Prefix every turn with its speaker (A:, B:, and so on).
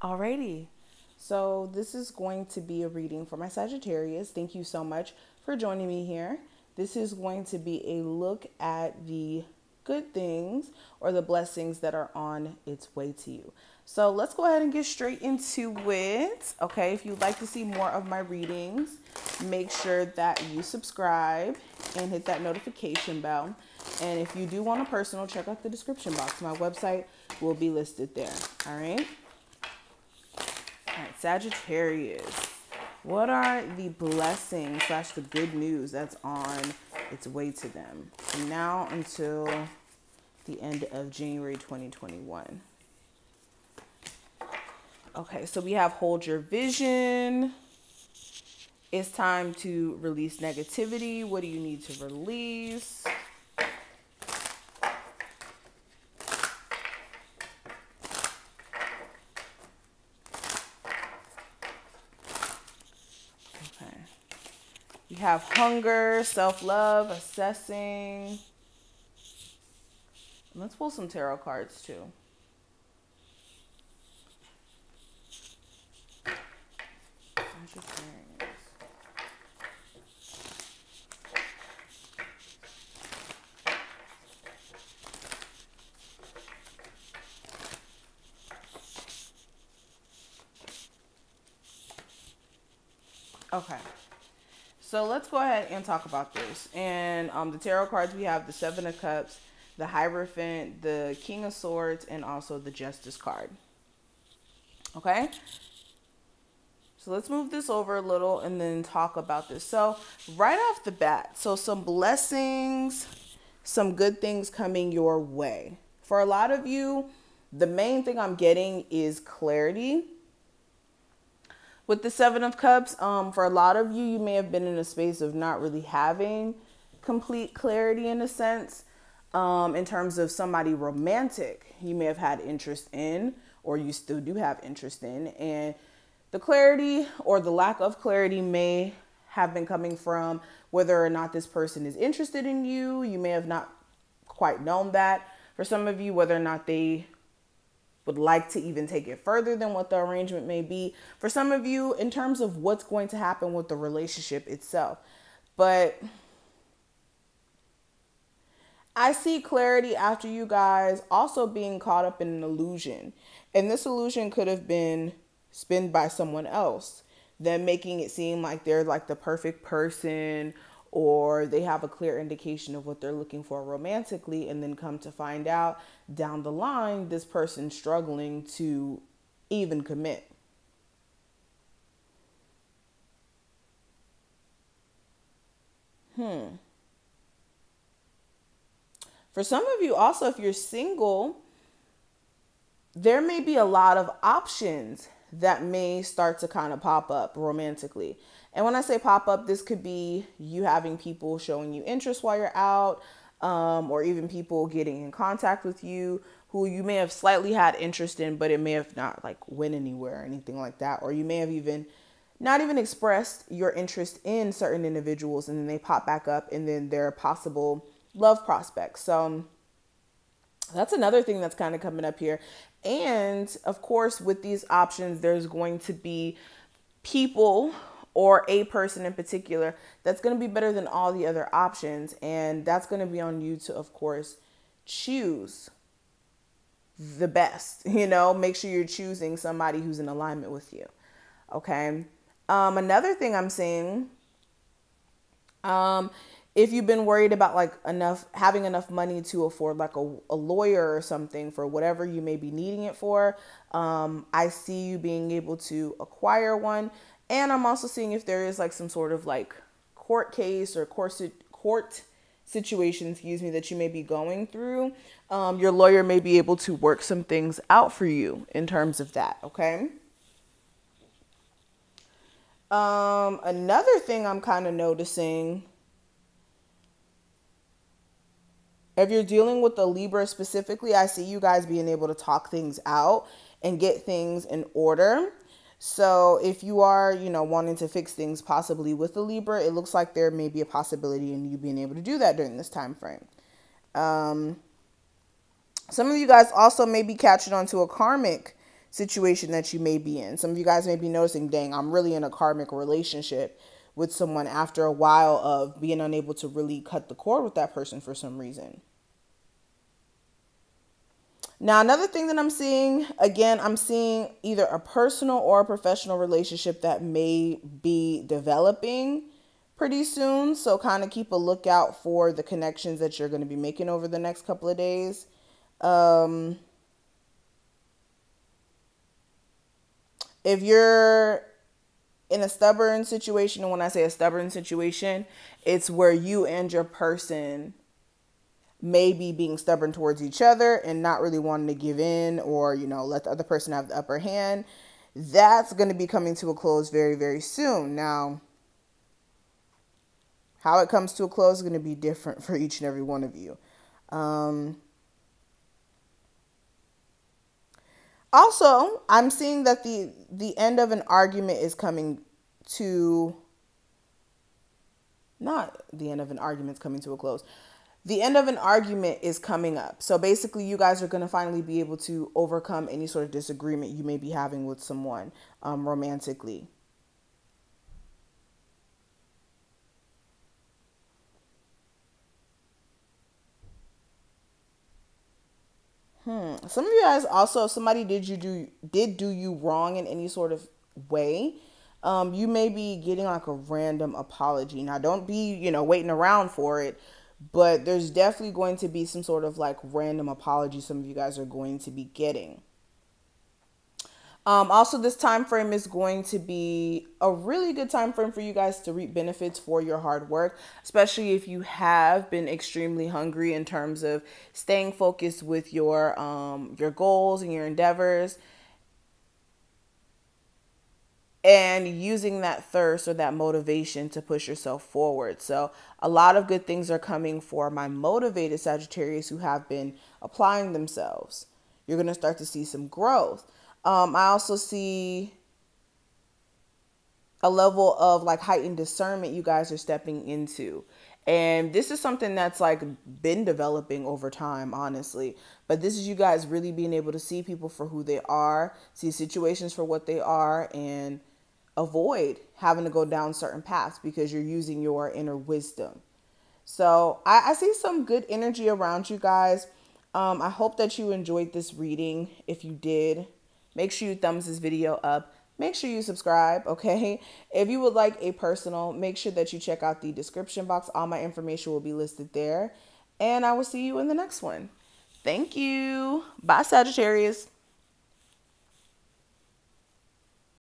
A: Alrighty, so this is going to be a reading for my Sagittarius. Thank you so much for joining me here. This is going to be a look at the good things or the blessings that are on its way to you. So let's go ahead and get straight into it. Okay, if you'd like to see more of my readings, make sure that you subscribe and hit that notification bell. And if you do want a personal, check out the description box. My website will be listed there. All right. All right, Sagittarius. What are the blessings / the good news that's on its way to them from now until the end of January 2021? Okay, so we have hold your vision. It's time to release negativity. What do you need to release? Okay. We have hunger, self-love, assessing. Let's pull some tarot cards too. Okay, so let's go ahead and talk about this. And the tarot cards, we have the Seven of Cups, the Hierophant, the King of Swords, and also the Justice card. Okay, so let's move this over a little and then talk about this. So right off the bat, so some blessings, some good things coming your way. For a lot of you, the main thing I'm getting is clarity. With the Seven of Cups, for a lot of you, you may have been in a space of not really having complete clarity in a sense. In terms of somebody romantic, you may have had interest in, or you still do have interest in. And the clarity or the lack of clarity may have been coming from whether or not this person is interested in you. You may have not quite known that. For some of you, whether or not they would like to even take it further than what the arrangement may be. For some of you, in terms of what's going to happen with the relationship itself. But I see clarity after you guys also being caught up in an illusion. And this illusion could have been spun by someone else, them making it seem like they're like the perfect person, or they have a clear indication of what they're looking for romantically, and then come to find out down the line, this person's struggling to even commit. For some of you also, if you're single, there may be a lot of options that may start to kind of pop up romantically. And when I say pop up, this could be you having people showing you interest while you're out, or even people getting in contact with you who you may have slightly had interest in, but it may have not like went anywhere or anything like that. Or you may have even not even expressed your interest in certain individuals, and then they pop back up, and then they're possible love prospects. So that's another thing that's kind of coming up here. And of course, with these options, there's going to be people or a person in particular that's going to be better than all the other options. And that's going to be on you to, of course, choose the best, make sure you're choosing somebody who's in alignment with you. Okay. Another thing I'm seeing, if you've been worried about having enough money to afford like a lawyer or something for whatever you may be needing it for, I see you being able to acquire one. And I'm also seeing if there is like some sort of like court case or court situation, that you may be going through. Your lawyer may be able to work some things out for you in terms of that. Okay. Another thing I'm kind of noticing, if you're dealing with the Libra specifically, I see you guys being able to talk things out and get things in order. So if you are, wanting to fix things possibly with the Libra, it looks like there may be a possibility in you being able to do that during this time frame. Some of you guys also may be catching on to a karmic situation that you may be in. Some of you guys may be noticing, dang, I'm really in a karmic relationship with someone after a while of being unable to really cut the cord with that person for some reason. Now, another thing that I'm seeing, again, I'm seeing either a personal or a professional relationship that may be developing pretty soon. So kind of keep a lookout for the connections that you're going to be making over the next couple of days. If you're in a stubborn situation, and when I say a stubborn situation, it's where you and your person may be being stubborn towards each other and not really wanting to give in or, let the other person have the upper hand. That's going to be coming to a close very, very soon. Now, how it comes to a close is going to be different for each and every one of you. Also, I'm seeing that the end of an argument is coming to, not the end of an argument is coming to a close. The end of an argument is coming up. So basically, you guys are going to finally be able to overcome any sort of disagreement you may be having with someone romantically. Some of you guys also, if somebody did do you wrong in any sort of way, you may be getting like a random apology. Now, don't be, waiting around for it. But there's definitely going to be some sort of like random apology some of you guys are going to be getting. Also, this time frame is going to be a really good time frame for you guys to reap benefits for your hard work, especially if you have been extremely hungry in terms of staying focused with your goals and your endeavors, and using that thirst or that motivation to push yourself forward. So a lot of good things are coming for my motivated Sagittarius who have been applying themselves. You're going to start to see some growth. I also see a level of like heightened discernment you guys are stepping into. And this is something that's like been developing over time, honestly. But this is you guys really being able to see people for who they are, see situations for what they are, and avoid having to go down certain paths because you're using your inner wisdom. So I see some good energy around you guys. I hope that you enjoyed this reading. If you did, make sure you thumbs this video up. Make sure you subscribe, okay? If you would like a personal, make sure that you check out the description box. All my information will be listed there. And I will see you in the next one. Thank you. Bye, Sagittarius.